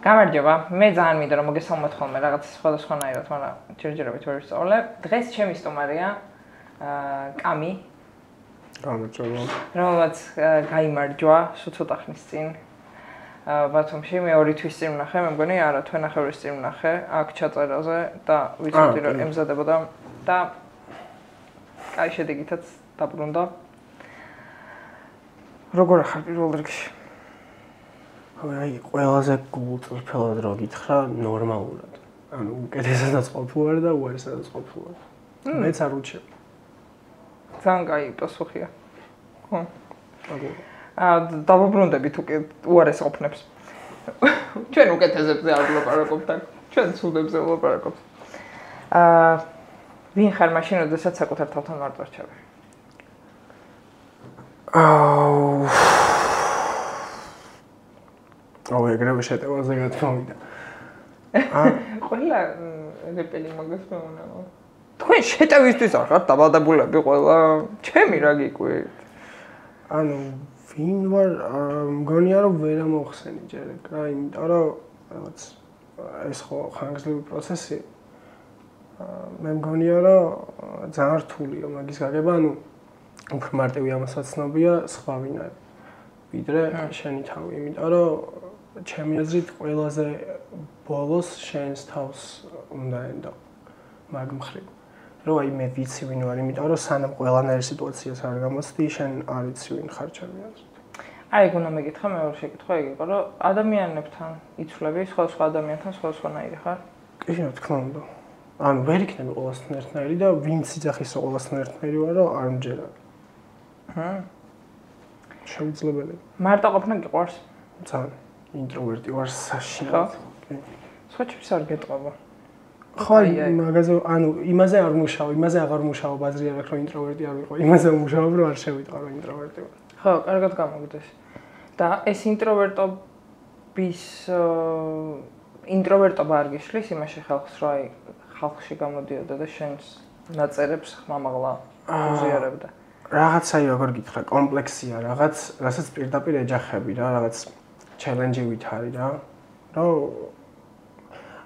გამარჯობა, მე ძალიან მინდა რომ მოგესალმოთ ხოლმე რაღაც სხვადასხვანაირად, მაგრამ ჯერჯერობით ვერ ვისწავლებ. დღეს ჩემი სტუმარია კამი. გამარჯობა. რომელმაც გაიმარჯვა სულ ცოტა ხნის წინ. ბათუმში მე 2 თვის წინ ვნახე, მე მგონი არა, თვენახევრის წინ ვნახე აქ ჩაწერაზე და ვიცოდი რომ ემზადებოდა და აი შედეგითაც დაბრუნდა. როგორ ახარ პირველ რიგში? აი, ყველაზე გულწრფელად რო გითხრა, ნორმალურად. ანუ უკეთესადაც ყოფილვარ და უარესადაც ყოფილვარ. მეც არ უჩვენ. ძალიან კაი პასუხია. ხო. დავუბრუნდებით უარეს ყოფნებს. ჩვენ უკეთესებზე არ ვლაპარაკობთ აქ. ჩვენ ცუდებზე ვლაპარაკობთ. ვინ ხარ მაშინ, როდესაც საკუთარ თავთან მარტო რჩები? ეგრევე შეტევაზე გათხოვიდა. ყველა რეპელი მაგას მეუნა. თქვენ შეტევისთვის არ ხართ დაბადებულები ყველა? ჩემი რა გიკვირთ? ანუ ვინ ვარ, მგონია რომ ვერ ამოვხსენი ჯერ რა, იმიტომ რომ რაღაც ეს ხო ხანგრძლივი პროცესი. მე მგონია რომ ძალიან რთულია მაგის გაგება, ანუ უფრო მარტივი ამასაც ცნობია სხვა ვინ არის. ვიდრე შენი თავი, იმიტომ რომ ჩემი აზრით ყველაზე ბოლოს შენს თავს უნდა ენდო მაგ მხრივ. რომ აი მე ვიცი ვინ ვარ, იმიტომ რომ სანამ ყველანაირ სიტუაციას არ გამოცდი, შენ არ იცი ვინ ხარ ჩემი აზრით. აი, გუნა მეკითხა მეორე შეკითხვა იგი იყო, რომ ადამიანებთან იცვლები, სხვა ადამიანთან სხვადასხვანაირი ხარ? კი, რა თქმა უნდა. ანუ ვერ იქნები ყველასთან ერთნაირი და ვინც იძახის ყველასთან ერთნაირი ვარ, რომ არ მჯერა. შეუძლებელი. მარტო ყოფნა გიყვარს? ძალიან. ინტროვერტი ვარ საშინლად. კი. სხვა ჩემს არ გეტყობა. ხო, მაგაზე, ანუ იმაზე არ მუშაობ, იმაზე აღარ მუშაობ, აზრი არ აქვს რომ ინტროვერტი არ ვიყო. იმაზე მუშაობ, რომ არ შევიტყო რომ ინტროვერტი ვარ. ხო, კარგად გამოგდეს. და ეს ინტროვერტობა არ გიშლის იმაში ხალხს, რომ აი ხალხში გამოდიოდა და შენს ნაწერებს ხმამაღლა უზიარებდა. რაღაც აი როგორ გითხრა, კომპლექსია რაღაც, რასაც პირდაპირ ეჯახები რა, რაღაც ჩელენჯივით არის რა. რომ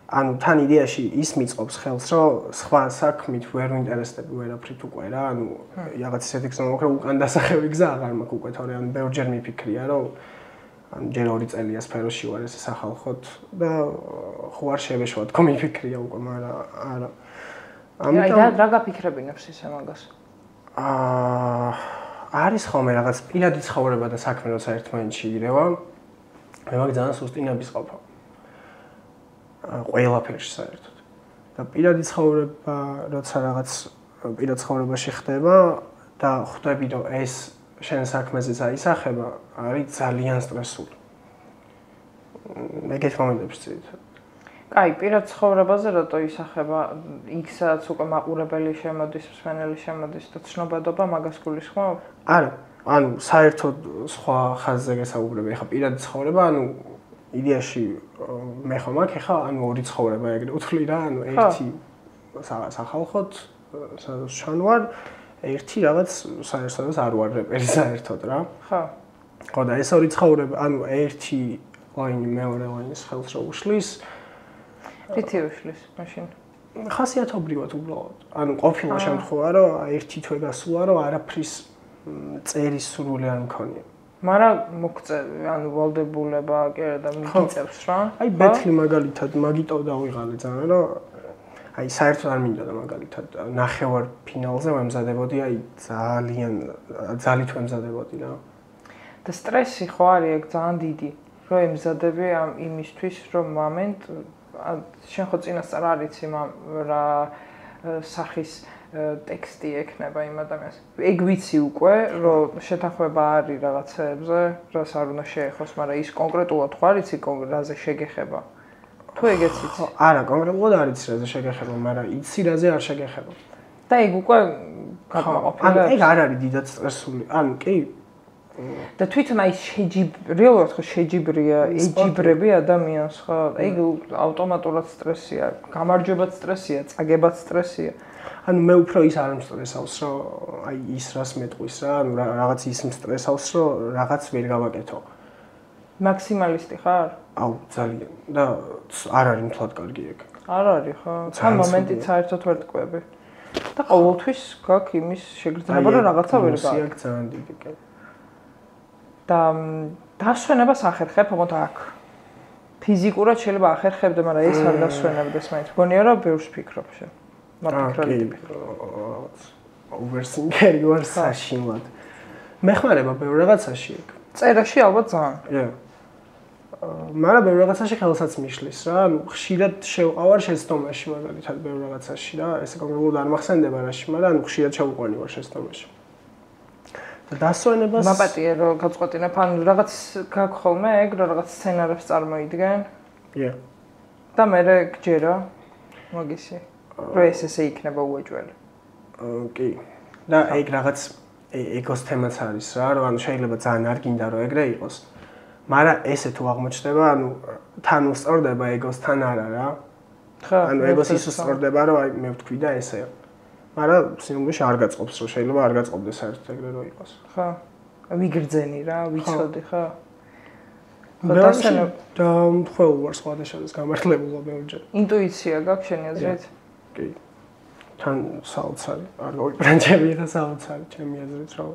ანუ თან იდეაში ის მიწყობს ხელს, რომ სხვა საქმით ვერ ვინტერესდები ვერაფრით უკვე რა, ანუ რაღაც ისეთი გზა მაქვს, რომ უკან დასახევი გზა აღარ მაქვს უკვე თორე, ანუ ბევრჯერ მიფიქრია, რომ ანუ ჯერ 2 წელია სფეროში ვარ ეს სახალხოთ და ხო არ შევეშვა თქო მიფიქრია უკვე, მაგრამ არა. ამიტომ რა გაფიქრებინებს ისე მაგას? არის ხოლმე რაღაც პირადი ცხოვრება და საქმე როცა ერთმანეთში ირევა, მე მაგ ძალიან სუსტი ნების ყოფა. ყველაფერში საერთოდ. და პირადი ცხოვრება, როცა რაღაც პირად ცხოვრებაში ხდება და ხვდები რომ ეს შენ საქმეზეც აისახება, არის ძალიან სტრესული. მეგეთ მომენტებში ძირითადად. კაი, პირად ცხოვრებაზე რატო ისახება? იქ სადაც უკვე მაყურებელი შემოდის, მსმენელი შემოდის და ცნობადობა მაგას გულისხმობ? არა, ანუ საერთოდ სხვა ხაზზე გესაუბრები. ეხლა პირადი ცხოვრება, ანუ იდეაში მე ხომ აქ ეხლა ანუ 2 ცხოვრება ეგრე უთვლი რა, ანუ ერთი სახალხოთ, სადაც შენ ვარ, ერთი რაღაც საერთოდ არ ვარ რეპერი საერთოდ რა. ხო. ხო და ეს 2 ცხოვრება, ანუ ერთი ლაინი მეორე ლაინის ხელს რო უშლის, რითი უშლის მაშინ? ხასიათობრივად უბრალოდ. ანუ ყოფილა შემთხვევა, რომ ერთი თვე გასულა, რომ არაფრის წერის სურვილი არ მქონია. მაგრამ მოგწევი, ანუ ვალდებულება კი არა და მიგიწევს რა. აი ბეთლი მაგალითად მაგიტო დავიღალე ძალიან, რომ აი საერთოდ არ მინდა და მაგალითად ნახევარ ფინალზე ვემზადებოდი, აი ძალიან ძალით ვემზადებოდი რა. და სტრესი ხო არის ეგ ძალიან დიდი, რომ ემზადები ამ იმისთვის, რომ მომენტ შენ ხო წინასწარ არ იცი რა სახის ტექსტი ექნება იმ ადამიანს. ეგ ვიცი უკვე, რომ შეთანხმება არის რაღაცეებზე, რაც არ უნდა შეეხოს, მაგრამ ის კონკრეტულად ხო არ იცი რაზე შეგეხება? თუ ეგეც იცი? არა, კონკრეტულად არ იცი რაზე შეგეხება, მაგრამ იცი რაზე არ შეგეხება. და ეგ უკვე გაკმაყოფილებს. ანუ ეგ არ არის დიდად სტრესული. ანუ კი და თვითონ აი რეალურად ხო შეჯიბრია, ეჯიბრები ადამიანს ხო? ეგ ავტომატურად სტრესია, გამარჯვებაც სტრესია, წაგებაც სტრესია. ანუ მე უფრო ის არ მსტრესავს, რომ აი ის რას მეტყვის რა, ანუ რაღაც ის მსტრესავს, რომ რაღაც ვერ გავაკეთო. მაქსიმალისტი ხარ? აუ, ძალიან. და არ არის მთლად კარგი ეგ. არ არის ხო? თან მომენტით საერთოდ ვერ ტყვები. და ყოველთვის გაქვს იმის შეგრძნება, რომ რაღაცა ვერ გაქვს. სიაკ ძალიან დიდი კი. და დასვენებას ახერხებ, თუმცა აქ ფიზიკურად შეიძლება ახერხებდე, მაგრამ ეს არ დასვენებდეს მაინც. მგონია რომ ბევრს ფიქრობ შენ. მაფიქრობდი. overthinker ვარ საშინლად. მეხმარება ბევრ რაღაცაში ეგ. წერაში ალბათ ძალიან. Yeah. მაგრამ ბევრ რაღაცაში ხელსაც მიშლის რა. ანუ ხშირად შევყავარ შეცდომაში მაგალითად ბევრ რაღაცაში რა. ესე კონკრეტულად არ მახსენდება რაში, მაგრამ ანუ ხშირად შევყვანი ვარ შეცდომაში. და დასვენებას მაპატიე რომ გაწყვეტინებ, ან რაღაც გაქვს ხოლმე ეგ, რომ რაღაც სცენარებს წარმოიდგენ. Yeah. და მე გჯერა მაგისი. რომ ესე იქნება უეჭველი. კი. და ეგ რაღაც ეგოს თემაც არის რა, რომ ანუ შეიძლება ძალიან არ გინდა რომ ეგრე იყოს. მაგრამ ესე თუ აღმოჩნდება, ანუ თან უსწორდება ეგოსთან არა რა. ხო. ანუ ეგოს ის უსწორდება, რომ აი მე ვთქვი და ესეა. მაგრამ სიმბოლოში არ გაწყობს, რომ შეიძლება არ გაწყობდეს საერთოდ ეგრე რომ იყოს. ხო. ვიგრძენი რა, ვიცოდი ხო? და მხოლოდ ვარ სხვადასხვა გამართლებულა ბევრჯერ. ინტუიცია გაქვს შენი აზრით? კი. თან საოცარი. არ გავიბრანჭები და საოცარი ჩემი აზრით რა.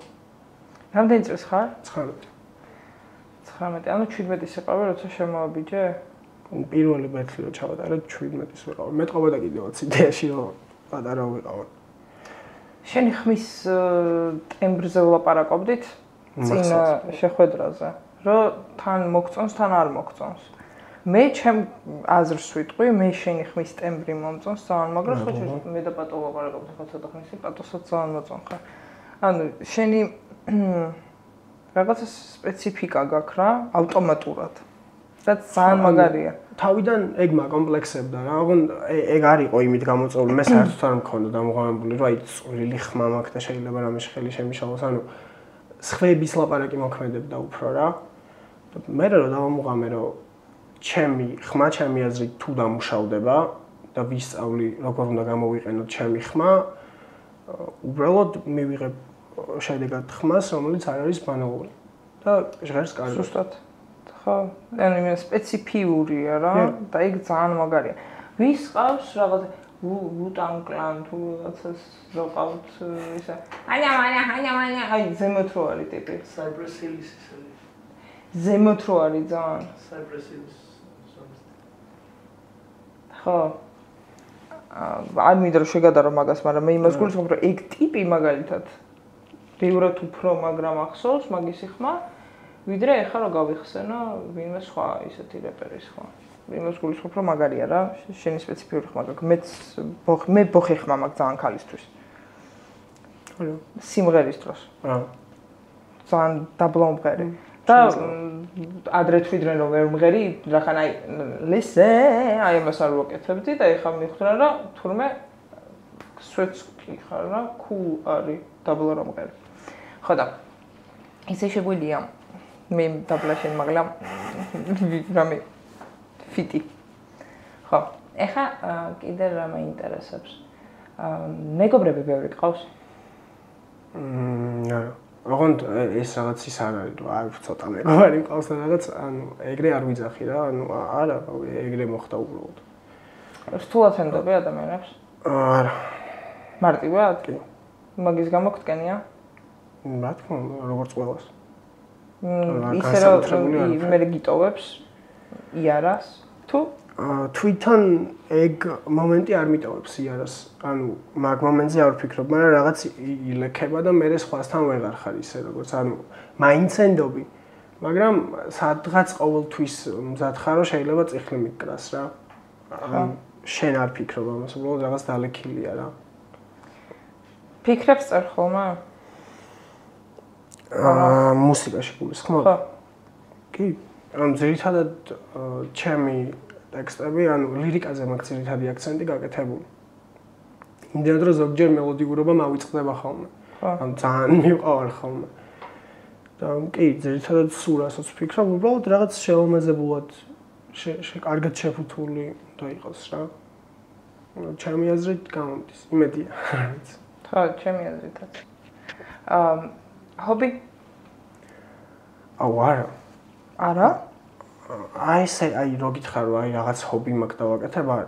რამდენი წელს ხარ? 19. 19. ანუ 17-ის იყავი, როცა შემოაბიჯე? პირველი ბეთლი რო ჩავატარე 17-ის ვიყავი. მეტყობა და კიდევაც იდეაში რომ პატარა ვიყავი. შენი ხმის ტემბრზე ვლაპარაკობდით წინ შეხვედრაზე, რომ თან მოგწონს, თან არ მოგწონს. მე ჩემ აზრს ვიტყვი, მე შენი ხმის ტემბრი მომწონს ძალიან, მაგრამ ხო მე და პატო ვლაპარაკობთ ხა ცოტა ხნისი, პატოსაც ძალიან მოწონხარ. ანუ შენი რაღაცა სპეციფიკა გაქვს რა, ავტომატურად. და ძალიან მაგარია. თავიდან ეგ მაკომპლექსებდა რა, ოღონდ ეგ არ იყო იმით გამოწვეული, მე საერთოდ არ მქონდა დამოღამებული, რომ აი წვრილი ხმა მაქვს და შეიძლება რამე ხელი შემიშალოს, ანუ სხვების ლაპარაკი მოქმედებდა უფრო რა. მე რო დავამოღამე, რომ ჩემი ხმა, ჩემი აზრით თუ დამუშავდება და ვისწავლი, როგორ უნდა გამოვიყენოთ ჩემი ხმა, უბრალოდ მივიღებ შედეგად ხმას, რომელიც არ არის ბანალური. და ჟღერს კარგად. ზუსტად. ხო, ანუ მე სპეციფიურია რა და ეგ ძალიან მაგარია. ვის ყავს რაღაცა ვუტან კლან თუ რაღაცას რო ყავთ ისა. ანა, აი ზემოთ რო არის ტიპი. Cypress Hills ისე. ზემოთ რო არის ძალიან. Cypress Hills. ხო. არ მინდა რომ შეგადარო მაგას, მაგრამ მე იმას გულისხმობ, რომ ეგ ტიპი მაგალითად ბევრად უფრო მაგრამ ახსოვს მაგისი ხმა, ვიდრე ეხლა რომ გავიხსენო ვინმე სხვა ისეთი რეპერის ხმა. იმას გულისხმობ, რომ მაგარია რა, შენი სპეციფიური ხმა გაქვს. მე ბოხი ხმა მაქვს ძალიან ქალისთვის. ხო. სიმღერის დროს. ძალიან დაბლომღერი. და ადრე თვითონ რომ ვერ მღერი, რახან აი listen, აი ამას არ ვაკეთებდი და ეხლა მივხვდი რომ თურმე სვეტსკი ხარ რა, cool არის დაბლა რომ მღერი. ხო და ისე შეგვიძლია მე დაბლა შენ მაგრამ რამე ფიტი. ხო, ეხლა კიდე რა მაინტერესებს? მეგობრები ბევრი ყავს? ოღონდ ეს რაღაც ის არ არის, რომ აი ცოტა მეგობარი მყავს და რაღაც, ანუ ეგრე არ ვიძახი რა, ანუ არა, ეგრე მოხდა უბრალოდ. რთულად ენდობი ადამიანებს? არა. მარტივად? კი. მაგის გამო გტკენია? რა თქმა უნდა, როგორც ყველას. ისე რომ მე გიტოვებს იარას თუ თვითონ ეგ მომენტი არ მიტოვებს იარას. ანუ მაგ მომენტზე არ ვფიქრობ, მაგრამ რაღაც ილექება და მე სხვასთან ვეღარ ხარ ისე როგორც, ანუ მაინც ენდობი. მაგრამ სადღაც ყოველთვის მზად ხარ, რომ შეიძლება წიხლი მიკრას რა. შენ არ ფიქრობ ამას, უბრალოდ რაღაც დალექილია რა. ფიქრებს წერ ხოლმე? მუსიკაში გულისხმობ? ხო. კი. ანუ ძირითადად ჩემი ტექსტები, ანუ ლირიკაზე მაქვს ძირითადი აქცენტი გაკეთებული. იმდენად რომ ზოგჯერ მელოდიურობა მავიწყდება ხოლმე. ანუ ძალიან მივყავარ ხოლმე. და კი, ძირითადად სულ რასაც ვფიქრობ, უბრალოდ რაღაც შეალმაზებულად კარგად შეფუთული და იყოს რა. ჩემი აზრით გამომდის, იმედია. ხო, ჩემი აზრითაც. ჰობი? არა. არა? აი რო გითხარ რომ აი რაღაც ჰობი მაქვს დავაკეთებ არ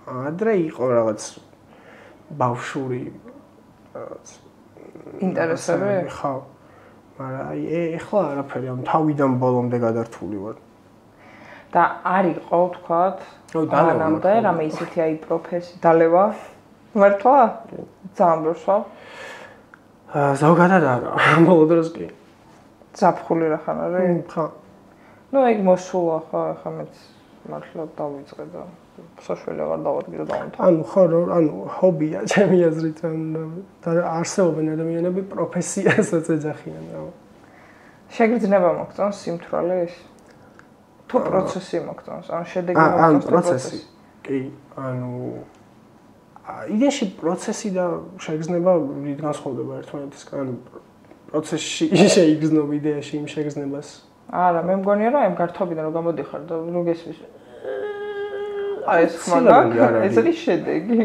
ადრე იყო რაღაც ბავშვური რაღაც ინტერესები ხო მაგრამ აი ეხლა არაფერი ამ თავიდან ბოლომდე გადართული ვარ და არ იყო თქვათ მანამდე რამე ისეთი აი პროფესი დალევა მართლა ძალიან ბევრსა ზოგადად არა ბოლო დროს კი ზაფხული რა ხან არის ხო ნუ ეგ მოსულა ხა მეც მართლა დავიწყე და საშუალო აღარ დავადგინე დავამთავრე ანუ ხო ანუ ჰობია ჩემი აზრით და არსებობენ ადამიანები პროფესიასაც ეძახიან რა შეგრძნება მოგწონს სიმთვრალეს თუ პროცესი მოგწონს ან შედეგი მოგწონს პროცესი კი ანუ იდეაში პროცესი და შეგრძნება რით განსხვავდება ერთმანეთისგან ანუ პროცესში შეიგრძნო იდეაში იმ შეგრძნებას არა მე მგონია რომ ამ გართობიდან რომ გამოდიხარ და რო გესმის აი ეს ხმაგა ეს არის შედეგი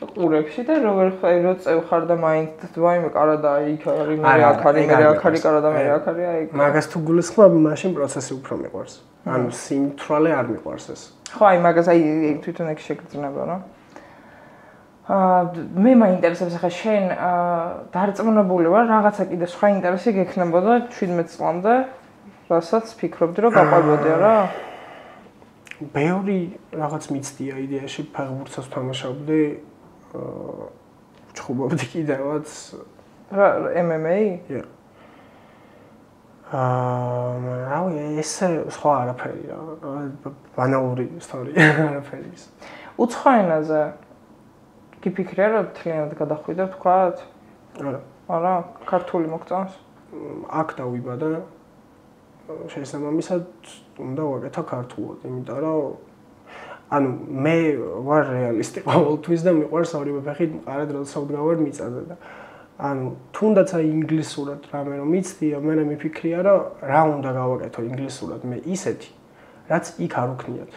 ყურებში და როგორ რო წევხარ და მაინც ვაიმე კარა და იქ არის მე აქ არის კარა და მე აქ არის აი მაგას თუ გულისხმობ მაშინ პროცესი უფრო მიყვარს ანუ სიმთვრალე არ მიყვარს ეს ხო აი მაგას აი თვითონ ეგ შეგრძნება რა მე მაინტერესებს ახლა შენ დარწმუნებული ვარ რაღაცა კიდე სხვა ინტერესი გექნებოდა 17 წლამდე რასაც ფიქრობდი რომ გაყვებოდი რა ბევრი რაღაც მიცდია იდეაში ფეხბურთსაც ვთამაშობდი ჩხუბობდი კიდევაც რა MMA? რავი ესე სხვა არაფერი რა ბანალური ისტორია არაფერი ის უცხო ენაზე გიფიქრია რომ თლიანად გადახვიდე თქვათ? არა ქართული მოგწონს? აქ დავიბადა შესაბამისად უნდა ვაკეთო ქართულად, იმიტომ რომ ანუ მე ვარ რეალისტი ყოველთვის და მიყვარს ორივე ფეხით მყარად როცა ვდგავარ მიწაზე და ანუ თუნდაც აი ინგლისურად რამე რომ მიცდია, მე მიფიქრია რომ რა უნდა გავაკეთო ინგლისურად მე ისეთი, რაც იქ არ უქნიათ.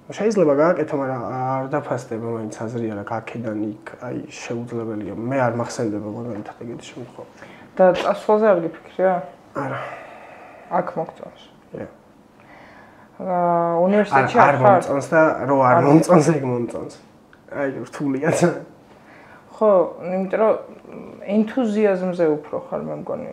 შეიძლება გააკეთო, მაგრამ არ დაფასდება მაინც აზრი არა, აქედან იქ აი შეუძლებელია. მე არ მახსენდება მაგალითად ეგეთი შემთხვევა. და წასვლაზე არ გიფიქრია? არა. აქ მოგწონს. უნივერსიტეტში არ მომწონს და რო არ მომწონს ეგ მომწონს. აი რთულია ცა. ხო, იმიტომ რომ ენთუზიაზმზე უფრო ხარ მე მგონი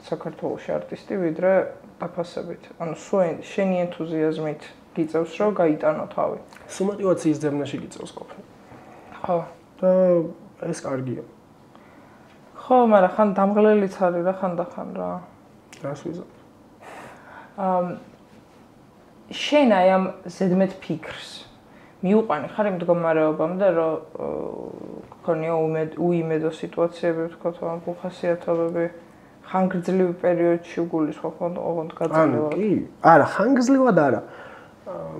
საქართველოში არტისტი ვიდრე დაფასებით. ანუ შენი ენთუზიაზმით გიწევს რომ გაიტანო თავი. სუმოტივაციის ძებნაში გიწევს ყოფილი. ხო. და ეს კარგია. ხო, მაგრამ ხან დამღლელიც არის რა ხან და ხან რა. რას ვიზამ? შენ აი ამ ზედმეტ ფიქრს მიუყვანი ხარ იმ მდგომარეობამდე რომ გქონია უიმედო სიტუაციები ვთქვათ ამ ხასიათობები ხანგრძლივი პერიოდში გულისხმობ ოღონდ გაწევლად. კი, არა, ხანგრძლივად არა.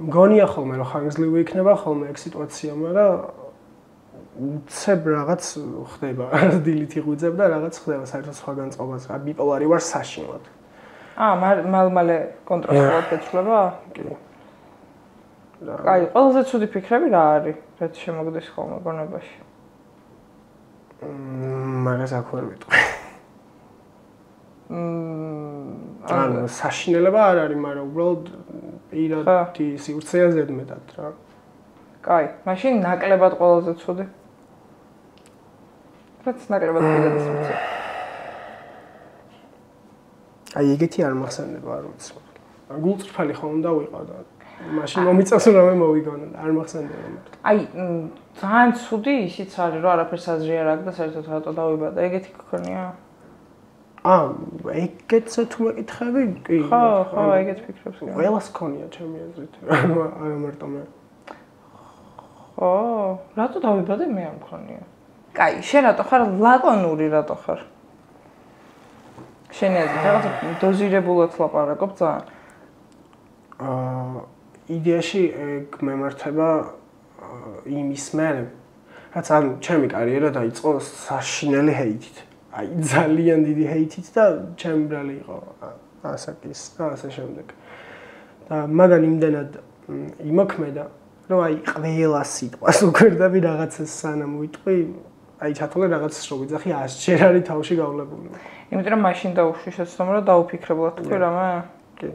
მგონია ხოლმე რომ ხანგრძლივი იქნება ხოლმე ეგ სიტუაცია, მაგრამ უცებ რაღაც ხდება, დილით იღვიძებ და რაღაც ხდება საერთოდ სხვა განწყობას. ბიპოლარი ვარ საშინლად. მალე კონტრასტულად ეცვლება? კი. აი, ყველაზე ცუდი ფიქრები რა არის, რაც შემოგდის ხოლმე გონებაში? მაგას აქ ვერ ვიტყვი. ანუ საშინელება არ არის, მაგრამ უბრალოდ პირადი სივრცეა ზედმეტად რა. კაი, მაშინ ნაკლებად ყველაზე ცუდი. რაც ნაკლებად პირადი სივრცე. აი ეგეთი არ მახსენდება არ ვიცი. გულწრფელი ხომ უნდა ვიყავ და მაშინ მომიწევს რომ მე მოვიგონო და არ მახსენდება მართლა. აი ძალიან ცუდი ისიც არის რომ არაფერს აზრი არ აქვს და საერთოდ რატო დავიბადა ეგეთი გქონია? ეგეთზე თუ მეკითხები, კი. ხო, ეგეთ ფიქრობს. ყველას ქონია ჩემი აზრით. არა მარტო მე. ხო, რატო დავიბადე მე არ მქონია? კაი, შენ რატო ხარ ლაკონური რატო ხარ? შენი აზრით რაღაცა დოზირებულად ლაპარაკობ ძალიან. იდეაში ეგ მემართება იმის მერე, რაც ანუ ჩემი კარიერა დაიწყო საშინელი ჰეითით. აი ძალიან დიდი ჰეითით და ჩემი ბრალი იყო ასაკის და ასე შემდეგ. და მაგან იმდენად იმოქმედა, რომ აი ყველა სიტყვას უქრდები რაღაცას სანამ ვიტყვი, აი ჩათვალე რაღაც რო ვიძახი 100 ჯერ არის თავში გავლებული. იმიტომ რომ მაშინ დაუშვი შეცდომა რომ დაუფიქრებლად თქვი რამე? კი.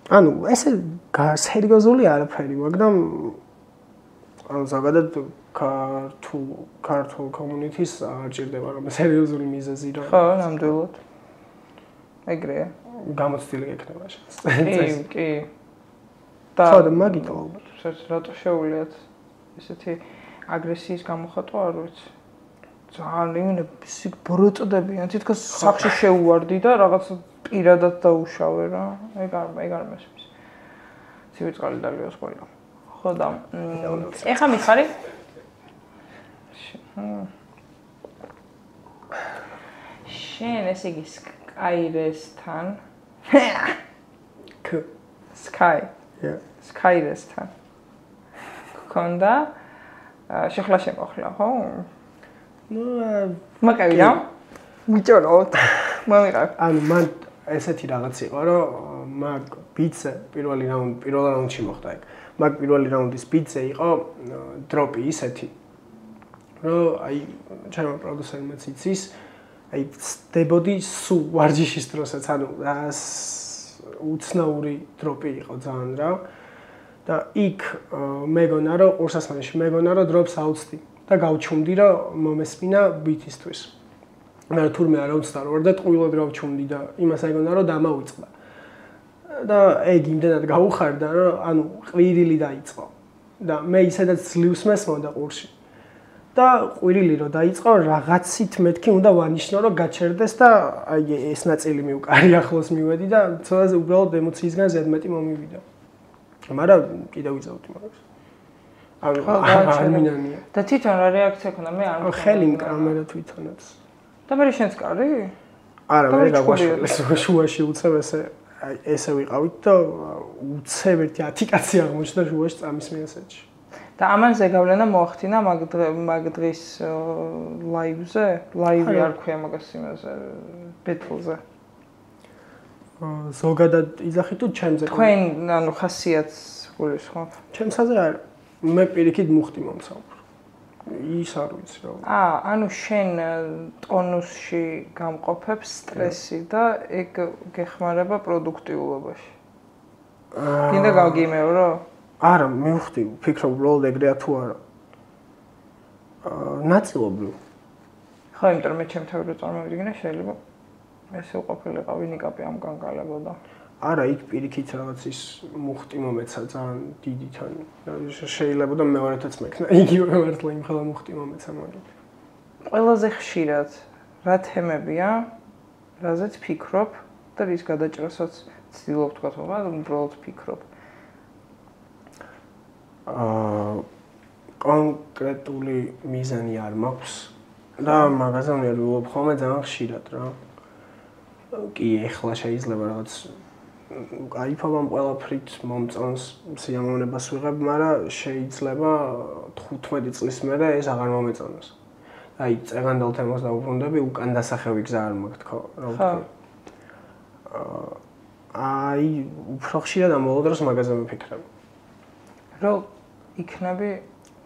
ანუ ესე სერიოზული არაფერი, მაგრამ ანუ ზოგადად ქართულ კომუნიტის არ ჭირდება რომ სერიოზული მიზეზი რა. ხო, ნამდვილად. ეგრეა. გამოცდილი ექნება შენ. კი. ხო, და მაგითო ალბათ. რატო შეუვლიათ ესეთი აგრესიის გამოხატვა არ ვიცი. ძალიან იმენა ბრუტდებიან, თითქოს სახში შეუვარდი და რაღაც პირადად დაუშავე რა. ეგ არ მესმის. ცივი დალიოს ყველა. ხო და ეხა მიხარი? შენ ესე იგი Skyres-თან Skyres-თან გქონდა შეხლა შემოხლა, ხო? ნუ მაგარი რა? მიჭორო. მომიყავ. ანუ მან ესეთი რაღაც იყო, რომ მაგ ბიცე პირველ რაუნდში მოხდა ეგ. მაგ პირველი რაუნდის ბიცე იყო დროპი ისეთი, რომ აი ჩემო პროდიუსერმა იცის, აი ცდებოდი სულ ვარჯიშის დროსაც, ანუ უცნაური დროპი იყო ძალიან რა. და იქ მეგონა რომ ორსასმენში მეგონა რომ დროპს აუცდი და გავჩუმდი რომ მომესმინა ბიტისთვის. მე თურმე არ აუცდა რომ და ტყუილად გავჩუმდი და იმას ეგონა რომ დამავიწყდა. და ეგ იმდენად გაუხარდა რომ ანუ ყვირილი დაიწყო. და მე ისედაც ძლივს მესმოდა ყურში. და ყვირილი რომ დაიწყო რაღაცით მეთქი უნდა ვანიშნო რომ გაჩერდეს და აი ეს ნაწილი მივკარი ახლოს მივედი და ცოტაზე უბრალოდ ემოციისგან ზედმეტი მომივიდა. მაგრამ კიდევ ვიწევდი მაგას. არ მინანია. და თვითონ რა რეაქცია ქონდა? მე არ მქონდა. ხელი მკამერა თვითონაც. და მე შენც კარი? არა, მე გაგვაშველეს შუაში უცებ ესე ვიყავით და უცებ ერთი 10 კაცი აღმოჩნდა შუაში წამის მიასეთში. და ამან ზეგავლენა მოახდინა მაგ დღის ლაივზე? ლაივი არ ქვია მაგას იმაზე ბეთლზე. ზოგადად იძახი თუ ჩემზე? თქვენ ანუ ხასიათს გულისხმობ? ჩემსაზე არ. მე პირიქით მუხტი მომცავ. ის არ ვიცი რა. ანუ შენ ტონუსში გამყოფებ სტრესი და ეგ გეხმარება პროდუქტიულობაში. კიდე გავგიმევრო? არა, მივხვდი, ვფიქრობ, უბრალოდ ეგრეა თუ არა. ნაწილობრივ. ხო, იმიტომ რომ მე ჩემ თავი რო წარმოვიდგინე, შეიძლება ესე უყოფილიყავი ნიკაპი ამ განკალებოდა. არა, იქ პირიქით რაღაც ის მუხტი მომეცა ძალიან დიდი თან. შეიძლება და მეორეთაც მექნა. იგივე მართლა იმ ხელა მუხტი მომეცა მაგით. ყველაზე ხშირად რა თემებია, რაზეც ფიქრობ და რის გადაჭრასაც ცდილობ თქვა თქმა, უბრალოდ ფიქრობ. კონკრეტული მიზანი არ მაქვს და მაგაზე ნერვიულობ ხოლმე ძალიან ხშირად რა. კი, ეხლა შეიძლება რაღაც კაიფობამ ყველაფრით მომწონს სიამოვნებას ვიღებ, მაგრამ შეიძლება 15 წლის მერე ეს აღარ მომეწონოს. აი, წეგანდელ თემას დავუბრუნდები, უკან დასახევი გზა არ მაქვს თქო, რა ვთქვი. აი, უფრო ხშირად ამ ბოლო დროს მაგაზე ვიფიქრებ. რომ იქნები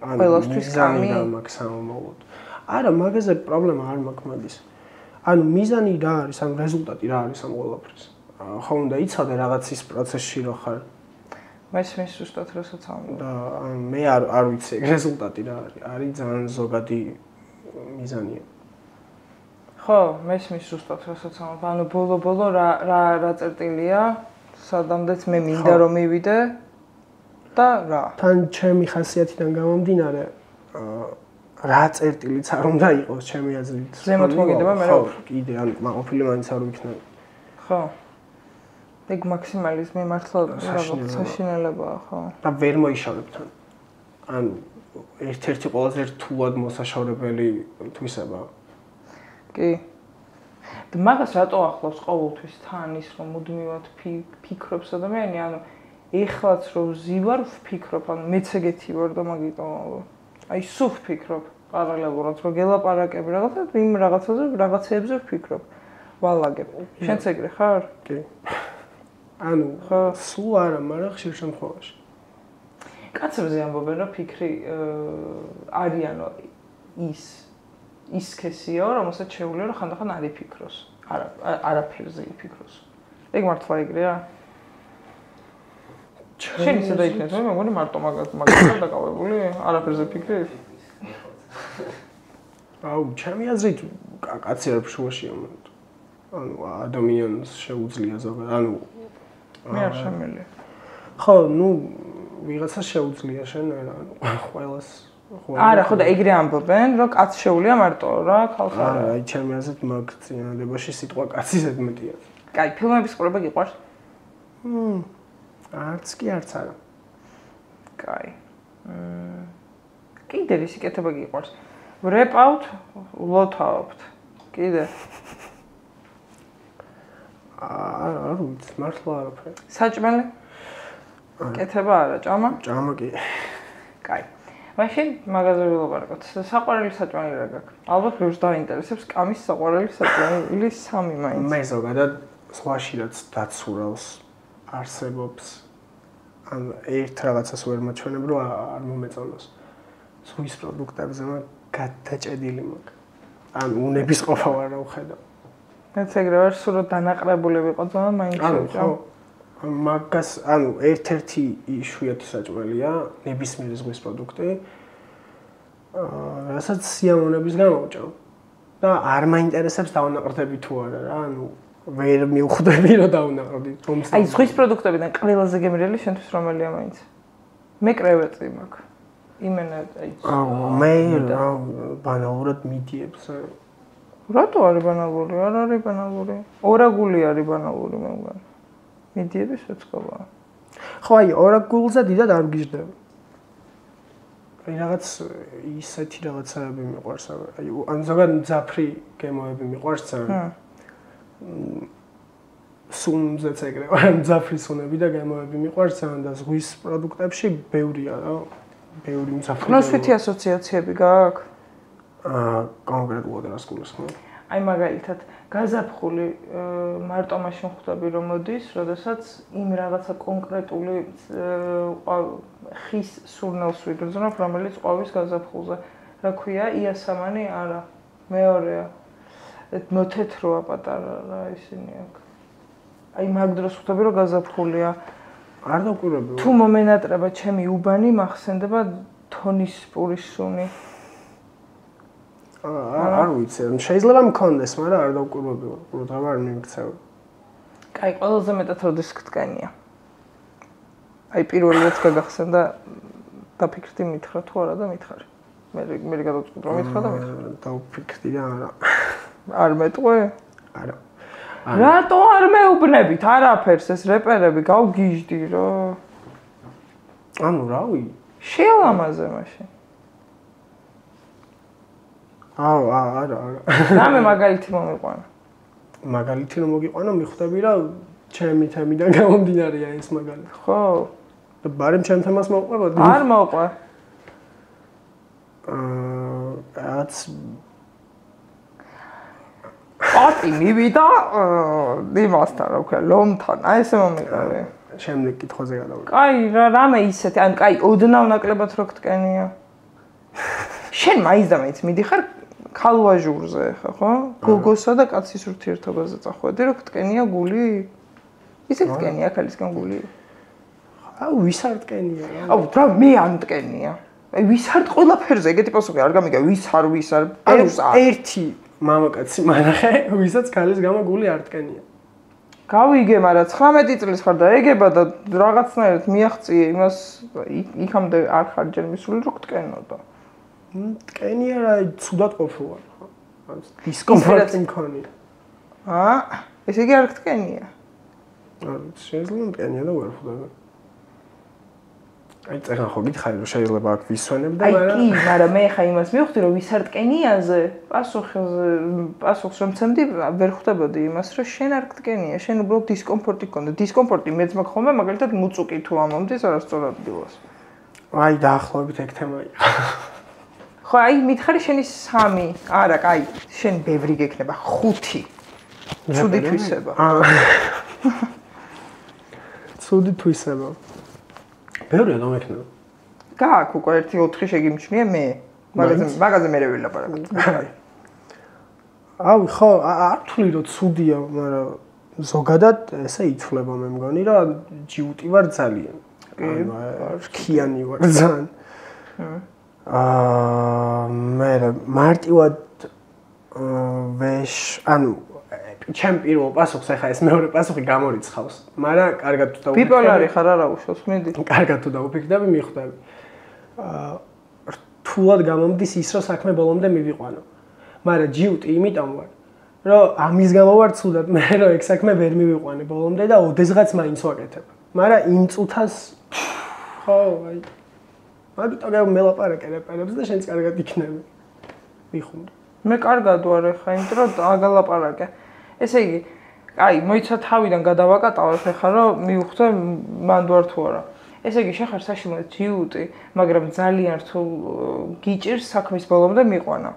ყველასთვის კამი მაქვს ამომავლოდ. არა, მაგაზე პრობლემა არ მაქვს მაგის. ანუ მიზანი რა არის, ანუ რეზულტატი რა არის ამ ყველაფრის. ხო უნდა იცოდე რაღაცის პროცესში რო ხარ. მესმის ზუსტად რასაც ამბობ. და მე არ ვიცი ეგ რეზულტატი რა არის. არის ძალიან ზოგადი მიზანია. ხო, მესმის ზუსტად რასაც ამბობ. ანუ ბოლო რა წერტილია, სადამდეც მე მინდა რომ მივიდე და რა. თან ჩემი ხასიათიდან გამომდინარე, რა წერტილიც არ უნდა იყოს ჩემი აზრით. ზემოთ მოგიდება მე რა. კიდე ან მაყოფილი მაინც არ ვიქნები. ხო. ეგ მაქსიმალიზმი მართლა რაღაც საშინელებაა, ხო? და ვერ მოიშალებ თან. ანუ ერთ-ერთი ყველაზე რთულად მოსაშორებელი თვისება. კი. და მაგას რატო ახლავს ყოველთვის თან ის რომ მუდმივად ფიქრობს ადამიანი, ანუ ეხლაც რომ ზივარ ვფიქრობ, ანუ მეც ეგეთი ვარ და მაგიტომ აი სულ ვფიქრობ პარალელურად რომ გელაპარაკებ რაღაცა იმ რაღაცებზე ვფიქრობ. ვალაგებ. შენც ეგრე ხარ? კი. ანუ სულ არა, მაგრამ ხშირ შემთხვევაში. კაცებზე ამბობენ რომ ფიქრი არიანო ის სქესიაო, რომელსაც შეუძლია რომ ხანდახან არ იფიქროს. არაფერზე იფიქროს. ეგ მართლა ეგრეა? შენ ისე დაიქნეს, მე მგონი მარტო მაგაზე დაკავებული, არაფერზე ფიქრობ? აუ, ჩემი აზრით კაცი არ ფშუაშია. ანუ ადამიანს შეუძლია ზოგადად, ანუ მე არ შემიძლია. ხო, ნუ ვიღაცა შეუძლია შენ, ანუ ყველას არა, ხო და ეგრე ამბობენ, რომ კაც შეუძლია მარტო რა, ხალხი არა. აი, ჩემი აზრით მაგ წინადებაში სიტყვა კაცი ზედმეტია. კაი, ფილმების ყურება გიყვარს? არც კი არც არა. კაი. კიდე ისი კეთება გიყვარს? ვრეპავთ, ვლოთავთ. კიდე. არ ვიცი, მართლა არაფერი. საჭმელი? კეთება არა, ჭამა? ჭამა კი. კაი. მაშინ მაგაზე ვილაპარაკოთ. საყვარელი საჭმელი რა გაქვს? ალბათ ბევრს დაინტერესებს კამის საყვარელი საჭმელი 3 მაინც. მე ზოგადად სხვაში რაც დაცურავს არსებობს. ანუ ერთ რაღაცას ვერ მაჩვენებ, რომ არ მომეწონოს. ზღვის პროდუქტებზე მაგ გადაჭედილი მაქვს. ანუ უნების ყოფა ვარ რა ვხედავ. მეც ეგრე ვარ, სულ დანაყრებული ვიყო ძალიან მაინც შევჭამ. მაგას, ანუ ერთ-ერთი იშვიათი საჭმელია, ნებისმიერი ზღვის პროდუქტი. რასაც სიამოვნების გამოვჭამ. და არ მაინტერესებს დაუნაყრდები თუ არა რა, ანუ ვერ მივხვდები რომ დაუნაყრდი. აი ზღვის პროდუქტებიდან ყველაზე გემრიელი შენთვის რომელია მაინც? მე კრევეტი მაქვს. იმენა აი. მე ბანალურად მიდიებს. რატო არის ბანალური? არ არის ბანალური. ორაგული არის ბანალური მე მგონი. მიდიების უცხოა. ხო, აი ორაგულზე დიდად არ გიждდება. აი რაღაც ისეთი რაღაცები მიყვარს, აი ან ზოგადად ძაფრი გემოები მიყვარს ძალიან. სუნზეც ეგრე, ან ძაფრის სუნები და გემოები მიყვარს ძალიან და ზღვის პროდუქტებში ბევრია რა. ბევრი მძაფრი. კროსფიტი ასოციაციები გაქვს? კონკრეტულად რას გულისხმობ? აი მაგალითად, გაზაფხული მარტო მაშინ ხვდები რომ მოდის, როდესაც იმ რაღაცა კონკრეტული ხის სურნელს ვიბრძნობ, რომელიც ყვავის გაზაფხულზე. რა ქვია? იასამანი? არა. მეორეა. მოთეთროა პატარა რა ისინი აქვს. აი მაგ დროს ხვდები რომ გაზაფხულია. არ დაკვირვები. თუ მომენატრება ჩემი უბანი, მახსენდება თონის პურის სუნი. არ ვიცი, შეიძლება მქონდეს, მაგრამ არ დავკვირვები, უბრალოდ არ მიმიქცევა. კაი, ყველაზე მეტად როდის გტკენია? აი პირველი რაც გაგახსენდა დაფიქრდი მითხრა თუ არა და მითხარი. მე გადავწყვიტ რომ მითხრა და მითხრა. დავფიქრდი და არა. არ მეტყვე? არა. რატო არ მეუბნებით არაფერს ეს რეპერები გავგიჟდი რა. ანუ რავი? შეალამაზე მაშინ. არა. რამე მაგალითი მომიყვანა. მაგალითი რომ მოგიყვანა, მიხვდები რა ჩემი თემიდან გამომდინარეა ეს მაგალითი. ხო. და ბარემ ჩემ თემას მოყვებოდი? არ მოყვე. რაც პარტი მივიდა იმასთან, რა ვქნა, ლომთან. აი ესე მომიყარე. შემდეგ კითხვაზე გადავიდე. კაი, რამე ისეთი, ან კაი, ოდნავ ნაკლებად რო გტკენია. შენ მაინც და მაინც მიდიხარ ქალვაჟურზე ხა, ხო? გოგოსა და კაცის ურთიერთობაზე წახვედი, რო გტკენია გული. ისე გტკენია ქალისგან გული. აუ, ვის არ ტკენია რა. აუ, რა მე არ მტკენია. აი, ვის არ ყველაფერზე, ეგეთი პასუხი არ გამიგა, ვის არ. ერთი მამაკაცი მანახე, ვისაც ქალის გამო გული არ ტკენია. გავიგე, მაგრამ 19 წლის ხარ და ეგება და რაღაცნაირად მიაღწიე იმას, იქამდე არ ხარ ჯერ მისული, რომ გტკენოდა. ტკენია რა, ცუდად ყოფილა ხო? დისკომფორტი მქონია. ესე იგი არ გტკენია. შეიძლება მტკენია და ვერ ხვდები. აი წერან ხო გითხარი რომ შეიძლება აქ ვისვენებ და მაგრამ აი კი, მაგრამ მე ხა იმას მივხვდი რომ ვის არ ტკენიაზე პასუხს რომ ცემდი ვერ ხვდებოდი იმას რომ შენ არ გტკენია, შენ უბრალოდ დისკომფორტი გქონდა. დისკომფორტი მეც მაქვს ხოლმე მაგალითად მუწუკი თუ ამომდის არასწორ ადგილას. აი დაახლოებით ეგ თემა იყო. ხო, აი მითხარი შენი 3, არა, კაი, შენ ბევრი გექნება 5. ცუდი თვისება. ცუდი თვისება. ბევრია რომ ექნება. გააქვს უკვე 1-4 შეგიმჩნია მე. მაგაზე მე ვილაპარაკობ. აუ ხო, არ თვლი რომ ცუდია, მაგრამ ზოგადად ესე ითვლება მე მგონი რომ ჯიუტი ვარ ძალიან. რქიანი ვარ ძალიან. მე მარტივად ანუ ჩემ პირველ პასუხს ახლა ეს მეორე პასუხი გამორიცხავს, მაგრამ კარგად თუ დაუფიქრები. ბიპოლარი ხარ არა უშავს მინდი. კარგად თუ დაუფიქრები, მიხვდები. რთულად გამომდის ის რომ საქმე ბოლომდე მივიყვანო. მაგრამ ჯიუტი იმიტომ ვარ, რომ ამის გამო ვარ ცუდად, მე რომ ეგ საქმე ვერ მივიყვანე ბოლომდე და ოდესღაც მაინც ვაკეთებ. მაგრამ იმ წუთას ხო, აი მაგიტო მელაპარაკე რეპერებს და შენც კარგად იქნები. მიხუნდა. მე კარგად ვარ ახლა, იმიტომ რომ აგალაპარაკე. ესე იგი, აი, მოიცა თავიდან გადავაკატავებ ახლა, რომ მივხვდე მანდ ვარ თუ არა. ესე იგი, შეხარ საშინლად ჯიუტი, მაგრამ ძალიან რთულ გიჭირს საქმის ბოლომდე მიყვანა.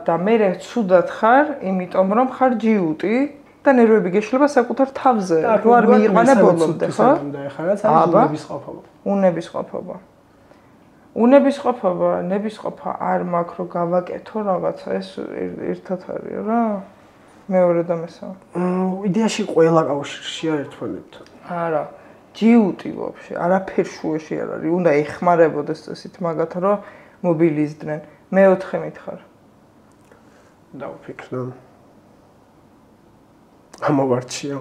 და მე ცუდად ხარ, იმიტომ რომ ხარ ჯიუტი და ნერვები გეშლება საკუთარ თავზე. რო არ მიიყვანე ბოლომდე, ხო? უნებისყოფობა. უნებისყოფობა, ნებისყოფა არ მაქვს რომ გავაკეთო რაღაცა, ეს ერთად არის რა. მეორე და მესამე. იდეაში ყველა კავშირში არ ერთმანეთთან. არა. ჯიუტი ვაფშე, არაფერ შუაში არ არის. უნდა ეხმარებოდეს წესით მაგათ, რომ მობილიზდნენ. მეოთხე მითხარ. დავფიქრე. ამოვარჩიო.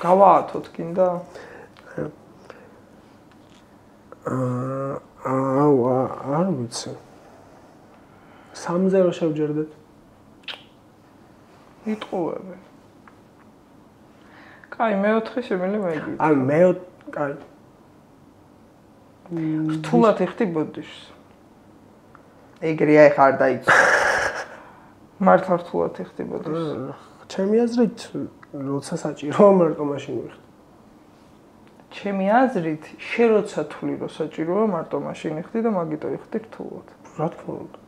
გავაათოთ კიდე? არ ვიცი. 3-0 შევჯერდეთ. იტყუები. კაი, მეოთხე შემიძლია მეგივი. კაი. რთულად ეხტი ბოდიშს. ეგრეა ეხ არ დაიცვა. მართლა რთულად ეხტი ბოდიშს. ჩემი აზრით, როცა საჭიროა მარტო მაშინ ვიხდი. ჩემი აზრით, შე როცა თვლი რომ საჭიროა მარტო მაშინ ეხდი და მაგიტო ეხდი რთულად. რა თქმა უნდა.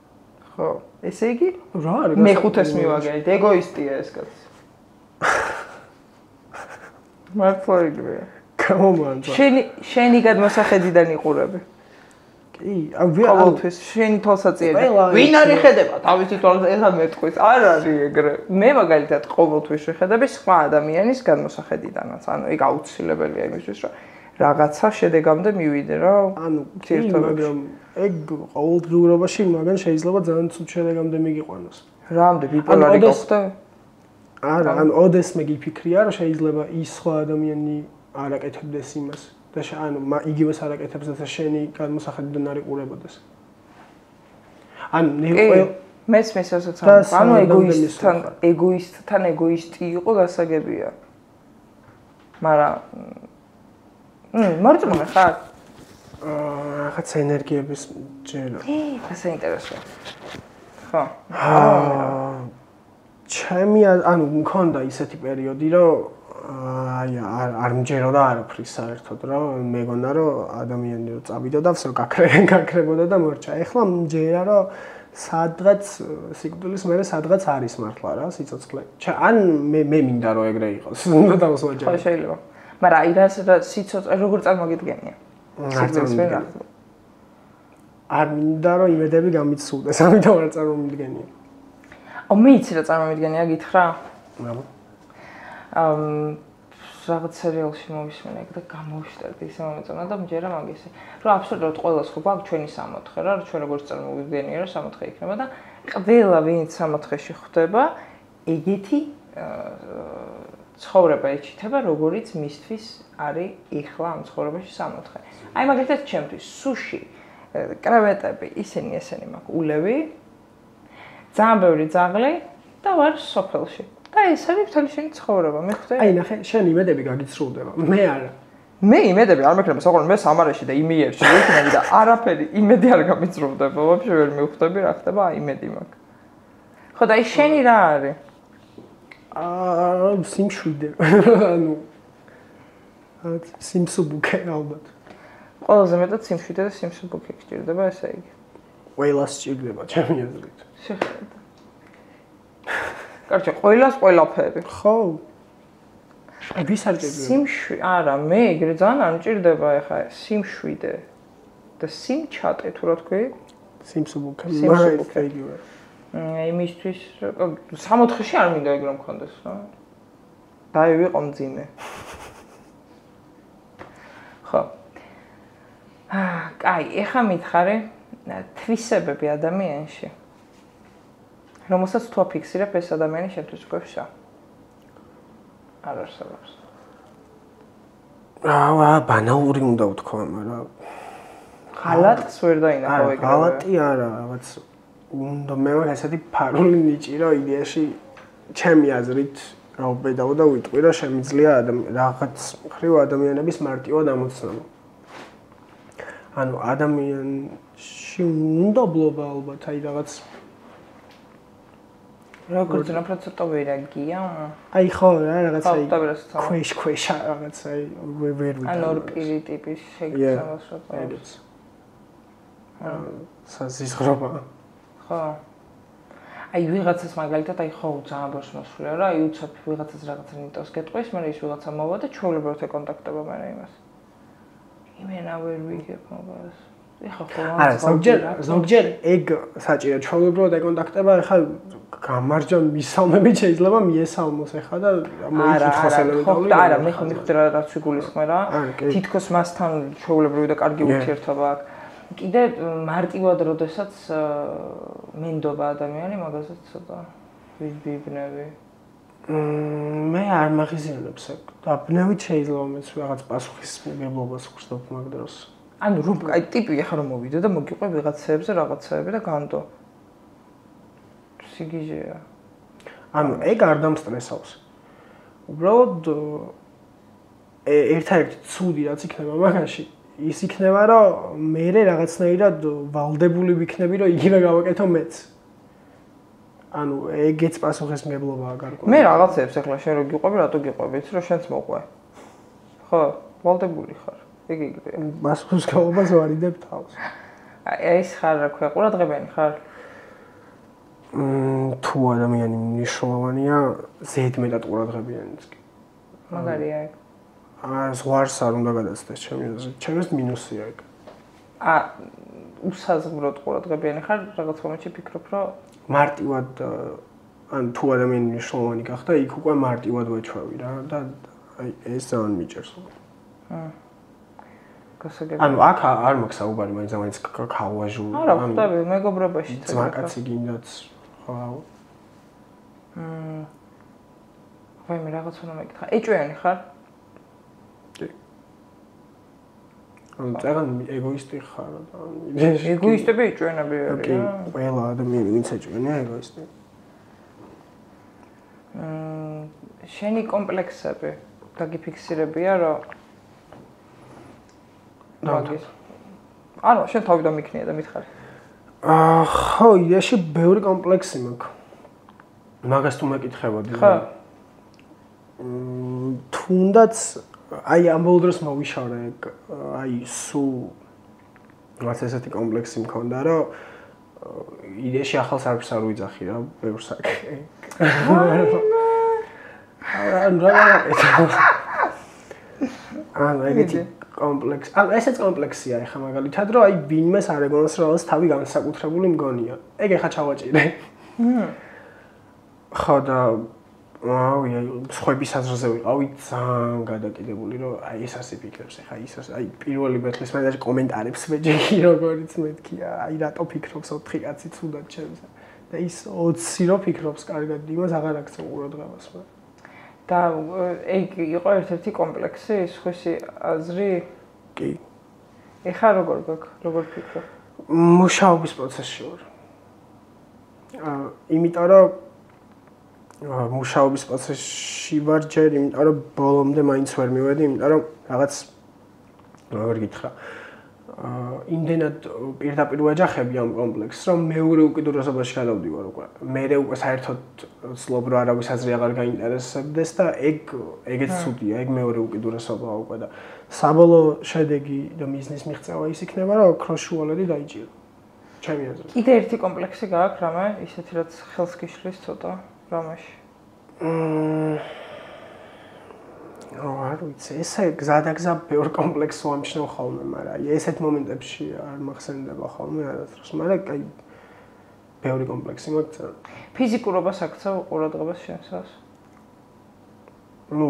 ხო, ესე იგი? რა არის? მე ხუთეს მივაგერით, ეგოისტია ეს კაცი. მართლა იგივეა. გამომანდა. შენი გადმოსახედიდან იყურები. კი, ყოველთვის შენი თვალსაჩინო. ვინ არ იხედება თავისი თვალსაჩინო მეტყვის? არ არის ეგრე. მე მაგალითად ყოველთვის შეხედები სხვა ადამიანის გადმოსახედიდანაც. ანუ ეგ აუცილებელია იმისთვის, რომ რაღაცა შედეგამდე მივიდე რა. ანუ მაგრამ ეგ ყოველდღიურობაში მაგან შეიძლება ძალიან ცუდ შედეგამდე მიგიყვანოს. რამდე ბიპოლარი გახდა? არა, ანუ ოდესმე გიფიქრია, რომ შეიძლება ის სხვა ადამიანი არ აკეთებდეს იმას და ანუ იგივეს არ აკეთებს და შენი გადმოსახედიდან არ იყურებოდეს. ანუ მესმის ასაც ანუ ეგოისტთან ეგოისტი იყო გასაგებია. მაგრამ მარწმუნე ხარ? რაღაც ენერგიების ჯერო. საინტერესოა. ხო. ჩემი ანუ მქონდა ისეთი პერიოდი, რომ აი არ მჯეროდა არაფრის საერთოდ, რომ მეგონა რომ ადამიანი რომ წავიდოდა, всё გაქრებოდა და მორჩა. ეხლა მჯერა რომ სადღაც სიკვდილის მერე სადღაც არის მართლა რა სიცოცხლე. ან მე მინდა რომ ეგრე იყოს. უნდა დავსვაჯა. ხო შეიძლება. მაგრამ აი რა სიცოცხლე როგორ წარმოგიდგენია? სიკვდილის მერე. არ მინდა რომ იმედები გამიცულდეს, ამიტომ არ წარმომიდგენია. მე იცი რა წარმომიდგენია გითხრა? რაღაც სერიალში მოვისმენე და გამოვშტერდი ისე მომეწონა და მჯერა მაგისი. რომ აბსოლუტურად ყველას ხო გვაქვს ჩვენი 64, რა ჩვენ როგორც წარმოვიდგენია რომ 64 იქნება და ყველა ვინც 64-ში ხვდება, ეგეთი ცხოვრება ეჩითება, როგორიც მისთვის არის ეხლა ამ ცხოვრებაში 64. აი მაგალითად ჩემთვის სუში, კრევეტები, ისინი მაქვს ულევი, ძალიან ბევრი ძაღლი და ვარ სოფელში. და ეს არის მთელი შენი ცხოვრება, მე ხვდები. აი ნახე, შენ იმედები გაგიცრუდება. მე არა. მე იმედები არ მექნება, საყოველთაოდ მე სამარეში და იმიერში ვიქნები და არაფერი იმედი არ გამიცრუდება, ვაფშე ვერ მივხვდები რა ხდება, აი იმედი მაქვს. ხო და ის შენი რა არის? სიმშვიდე. ანუ სიმსუბუქე ალბათ. ყველაზე მეტად სიმშვიდე და სიმსუბუქე გჭირდება, ესე იგი. ყველას სჭირდება, ჩემი აზრით. შეხედა. კარჩა, ყველას ყველაფერი. ხო. ვის არ ჭირდება? არა, მე ეგრე ძალიან არ მჭირდება ეხა სიმშვიდე. და სიმჩატე თუ რა თქვი? სიმსუბუქე. იმისთვის 64-ში არ მინდა ეგ რომ მქონდეს რა. დაივიყო მძიმე. ხო. კაი, ეხა მითხარი თვისებები ადამიანში. რომელსაც თუ აფიქსირებ ეს ადამიანი შენთვის გვევსა. არ არსებობს. ბანალური უნდა ვთქვა, მაგრამ ღალატს ვერ დაინახავ ეგრევე. ღალატი არა, რაღაც უნდა მე ვარ ესეთი ფარული ნიჭი, რომ იდეაში ჩემი აზრით რა ვბედავ და ვიტყვი, რომ შემიძლია რაღაც მხრივ ადამიანების მარტივად ამოცნობა. ანუ ადამიანში უნდა ბლობა ალბათ, აი რაღაც როგორც რა პროცესო ვერაგია? აი ხო რა რაღაცა ქვეშ რაღაცა აი ვერ ვიტყვი. ან ორ პირი ტიპის შეგცემას რა ყავს. საზიზღრობა. ხო. აი ვიღაცას მაგალითად აი ხო ძალიან ბევრს მოსვლია რა, აი უცებ ვიღაცას რაღაცა ნიტოს გეტყვის, მაგრამ ის ვიღაცა მოვა და ჩვეულებრივად ეკონტაქტება მე იმას. იმენა ვერ ვიგებ მაგას. ეხა ხო არა, ზოგჯერ ეგ საჭირო ჩვეულებრივად ეკონტაქტება, ეხა გამარჯვენ მისალმებით შეიძლება მიესალმოს ეხა და მოიკითხოს ელემენტარული. არა, მე ხო მიხვდი რა რაც ვიგულისხმე რა. თითქოს მასთან ჩვეულებრივი და კარგი ურთიერთობა აქვს. კიდე მარტივად როდესაც მენდობა ადამიანი, მაგასაც ცოტა ვიბნები. მე არ მახიზიანებს ეგ. და ბნევით შეიძლება მეც რაღაც პასუხისმგებლობას ვხსნათ მაგ დროს. ანუ რომ აი ტიპი ახლა რომ მოვიდე და მოგიყვე ვიღაცებზე რაღაცაები და განდო. სიგიჟეა. ანუ ეგ არ დამსტრესავს. უბრალოდ ერთადერთი ცუდი რაც იქნება მაგაში ის იქნება რომ მე რაღაცნაირად ვალდებული ვიქნები რომ იგივე გავაკეთო მეც. ანუ ეგეც პასუხისმგებლობაა გარკვეული. მე რაღაცებს ახლა შენ რო გიყვები, რატო გიყვები? იცი რომ შენც მოყვე. ხო, ვალდებული ხარ. ეგ იგივე. პასუხისმგებლობას ვარიდებ თავს. აი ეს ხარ რა ქვია, ყურადღებიანი ხარ? თუ ადამიანი მნიშვნელოვანია, ზედმეტად ყურადღებიანიც კი. მაგარია ეგ. ზღვარს არ უნდა გადაცდეს ჩემს მინუსია ეგ. უსაზღვროდ ყურადღებიანი ხარ, რაღაც მომენტში ფიქრობ, რომ მარტივად ან თუ ადამიანი მნიშვნელოვანი გახდა, იქ უკვე მარტივად ვეჩვევი რა და აი ეს ძალიან მიჭერს. ანუ აქ არ მაქვს საუბარი, მაინც ქაუაჟული. არა, ხვდები, მეგობრობაში ძმაკაცი გინდაც ხო. ვაი მე რაღაც უნდა მეკითხა. ეჭვიანი ხარ? ანუ წეგან ეგოისტი ხარ და ეგოისტები ეჭვიანები არიან. კი, ყველა ადამიანი ვინც ეჭვიანია ეგოისტი. შენი კომპლექსები დაგიფიქსირებია რომ მაგის ანუ შენ თავიდან მიქნია და მითხარი. ხო, იდეაში ბევრი კომპლექსი მაქვს. მაგას თუ მეკითხებოდი. ხო. თუნდაც აი ამ ბოლო დროს მოვიშორე აი სულ რაც ესეთი კომპლექსი მქონდა რომ იდეაში ახალს არც არ ვიძახი რა ბევრს აქ. ანუ ეგეთი კომპლექსი. ანუ ესეც კომპლექსია ეხა მაგალითად რომ აი ვინმეს არ ეგონოს რომ ის თავი განსაკუთრებული მგონია. ეგ ეხა ჩავაჭირე. ხო და აი სხვების აზრზე ვიყავი ძალიან გადაკიდებული რომ აი ეს ასე ფიქრებს ეხა ის აი პირველი ბეთლის მენეჯერ კომენტარებს მეჯექი როგორც მეთქია აი რატო ფიქრობს 4 კაცი თუნდაც ჩემს და ის 20 რო ფიქრობს კარგად იმას აღარ აქცევ ყურადღებას და ეგ იყო ერთ-ერთი კომპლექსი სხვისი აზრი კი ეხა როგორ ფიქრობ მუშაობის პროცესში ვარ იმიტომ რომ მუშაობის პროცესში ვარ ჯერ, იმიტომ რომ ბოლომდე მაინც ვერ მივედი, იმიტომ რომ რაღაც როგორ გითხრა. იმდენად პირდაპირ ვაჯახები ამ კომპლექსს, რომ მეორე უკიდურესობაში გადავდივარ უკვე. მე უკვე საერთოდ ცლობ რომ არავის აზრი აღარ გაინტერესებდეს და ეგეც ცუდია, ეგ მეორე უკიდურესობაა უკვე და საბოლოო შედეგი და მიზნის მიღწევა ის იქნება, რომ ქროშუალედი დაიჭირო. ჩემი აზრით. კიდე ერთი კომპლექსი გააქვს რამე, ისეთი რაც ხელს გიშლის ცოტა. რამაში არ ვიცი, ესე გზადაგზა ბევრ კომპლექსს ვამჩნევ ხოლმე, მაგრამ აი ესეთ მომენტებში არ მახსენდება ხოლმე არასდროს, მაგრამ აი ბევრი კომპლექსი მაქვს. ფიზიკურობას აქცევ ყურადღებას შენსას? ნუ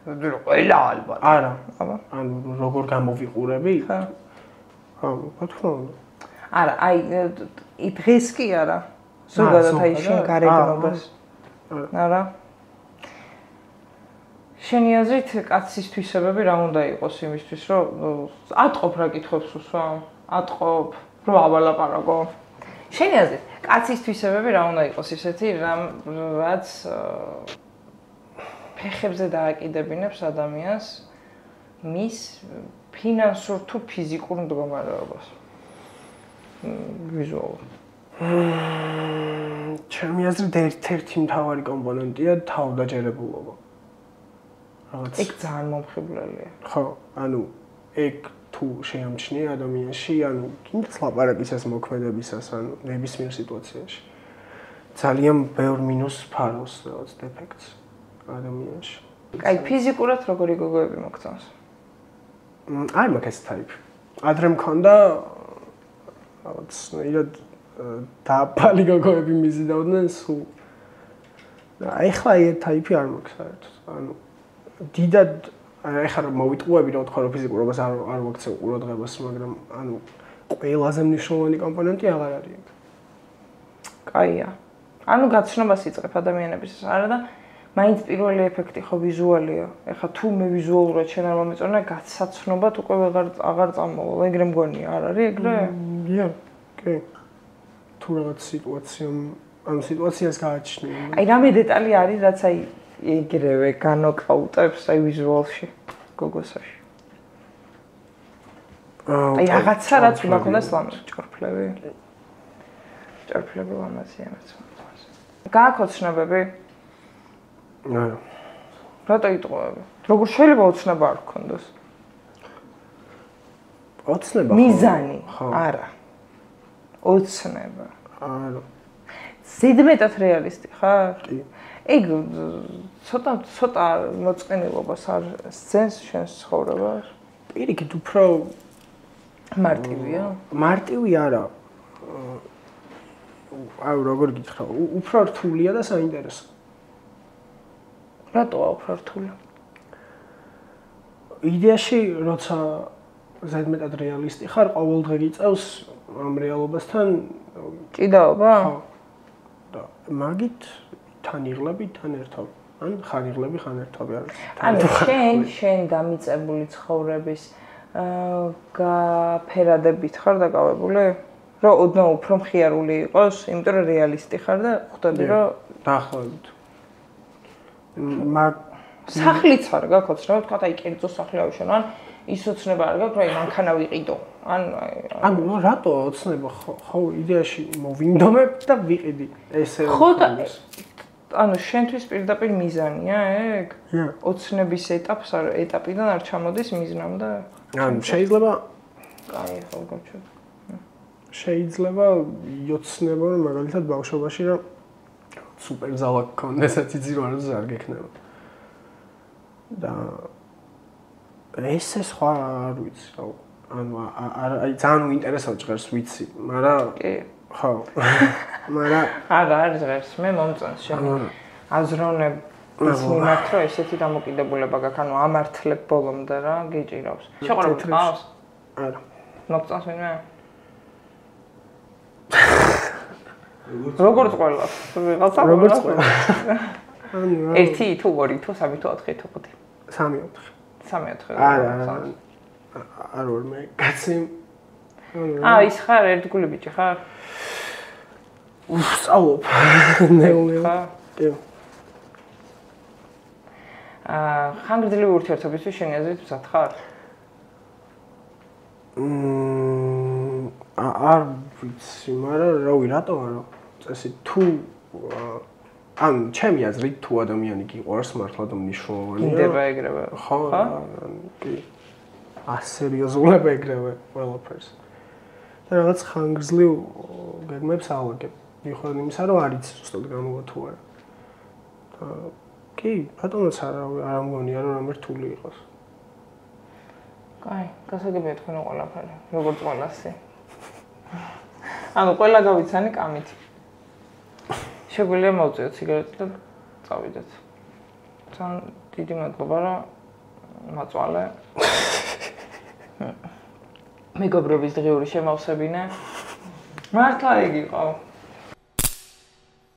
ყველა ალბათ. არა. აბა. ანუ როგორ გამოვიყურები? ხა. რა თქმა უნდა. არა, აი დღეს კი არა. ზოგადად აი შენ გარეგნობას. არა. შენი აზრით კაცის თვისებები რა უნდა იყოს იმისთვის, რომ ატყობ რა კითხვებს უსვამ? ატყობ, რომ ავალაპარაკო. შენი აზრით კაცის თვისებები რა უნდა იყოს ისეთი, რაც ფეხებზე დააკიდებინებს ადამიანს მის ფინანსურ თუ ფიზიკურ მდგომარეობას. ვიზუალურად. ჩემი აზრით ერთ-ერთი მთავარი კომპონენტია თავდაჯერებულობა. ეგ ძალიან მომხიბვლელია. ხო, ანუ ეგ თუ შეამჩნია ადამიანში, ანუ კიდეც ლაპარაკისას მოქმედებისას, ანუ ნებისმიერ სიტუაციაში ძალიან ბევრ მინუს ფარავს რაღაც დეფექტს ადამიანში. აი ფიზიკურად როგორი გოგოები მოგწონს? არ მაქვს ეს ტაიპი. ადრე მქონდა რაღაც ნაირად დაბალი გოგოები მიზიდავდნენ სულ. აი ახლა ეს ტაიპი არ მაქვს საერთოდ. ანუ დიდად ეხლა რომ მოვიტყუები რა თქვა რომ ფიზიკურობას არ ვაქცევ ყურადღებას, მაგრამ ანუ ყველაზე მნიშვნელოვანი კომპონენტი აღარ არის ეგ. კაია. ანუ გაცნობას იწყებ ადამიანებისთვის, არა და მაინც პირველი ეფექტი ხო ვიზუალია. ეხლა თუ მე ვიზუალურად შენ არ მომეწონა, გაცაცნობად უკვე აღარ წამოვალ. ეგრე მგონია, არ არის ეგრე? ია, კი. თუ რაღაც ანუ სიტუაციას გააჩნია. აი რამე დეტალი არის, რაც აი ეგრევე განოკაუტებს აი ვიზუალში, გოგოსაში. აი რაღაცა რაც უნდა ქონდეს ლამაზ ჭორფლები. ჭორფლები ლამაზია მეცნიერებას. გააქვს ოცნებები? არა. რატო იტყუები? როგორ შეიძლება ოცნება არ გქონდეს? ოცნება? მიზანი? არა. ოცნება. არა. ზედმეტად რეალისტი ხარ? კი. ეგ ცოტა მოწყენილობას არ სცენს შენს ცხოვრებას? პირიქით უფრო მარტივია? მარტივი არა. აი როგორ გითხრა, უფრო რთულია და საინტერესო. რატოა უფრო რთული? იდეაში, როცა ზედმეტად რეალისტი ხარ, ყოველდღე გიწევს ამ რეალობასთან ჭიდაობა? ხო. და მაგით თან იღლები, თან ერთობ. ან ხან იღლები, ხან ერთობი არის. ანუ შენ დამიწებული ცხოვრების გაფერადებით ხარ დაკავებული? რომ ოდნავ უფრო მხიარული იყოს, იმიტომ რომ რეალისტი ხარ და ხვდები რომ დაახლოებით. სახლიც არ გაქვს ოცნება, თქვა აი კერძო სახლი ავიშენო, ან ის ოცნება არ გაქვს, რომ აი მანქანა ვიყიდო. ანუ რატო ოცნება ხო იდეაში მოვინდომებ და ვიყიდი ესე ხო და ანუ შენთვის პირდაპირ მიზანია ეგ? ოცნების ეტაპიდან არ ჩამოდის მიზნამდე? ანუ შეიძლება კაი, ხო გავჩვენ. შეიძლება იცნება რომ მაგალითად ბავშვობაში რომ სუპერ ზალა გქონდეს აცი რომ არ გექნება. და ესე სხვა არ ვიცი რა. ანუ აი ძალიან უინტერესო ჭერს ვიცი, მაგრამ კი. ხო. მაგრამ არა ჟღერს, მე მომწონს შენ. აზროვნების მიმართ რომ ესეთი დამოკიდებულება გაქვს, ანუ ამართლებ ბოლომდე რა, გიჭირავს. შეყურებ ყავს? არა. მოგწონს ვინმე? როგორც ყველას, ვიღაცა როგორც ყველა. 1 თუ 2 თუ 3 თუ 4 თუ 5. 3-4. 3-4. არა. არ ვარ მე კაცი. ის ხარ ერთგული ბიჭი ხარ? ვსწავლობ. ნეულება. კი. ხანგრძლივი ურთიერთობისთვის შენი აზრით მზად ხარ? არ ვიცი, მაგრამ რავი, რატო არა? წესი თუ ან ჩემი აზრით თუ ადამიანი გიყვარს მართლა და მნიშვნელოვანია. ინდება ეგრევე. ხო, კი. ასერიოზულად ეგრევე ყველაფერს. და რაღაც ხანგრძლივ გეგმებს ავაგებ. მიუხედავად იმისა, რომ არ იცი ზუსტად გამოვა თუ არა. და კი, ბატონოც არ მგონია რომ რამე რთული იყოს. კაი, გასაგებია თქვენ ყველაფერი, როგორც ყველასი. ანუ ყველა გავიცანი კამით. შეგვიძლია მოვწიოთ სიგარეტი და წავიდეთ. თან დიდი მადლობა რა მაწვალე. მეგობრობის დღიური შემავსებინე. მართლა იგი იყო.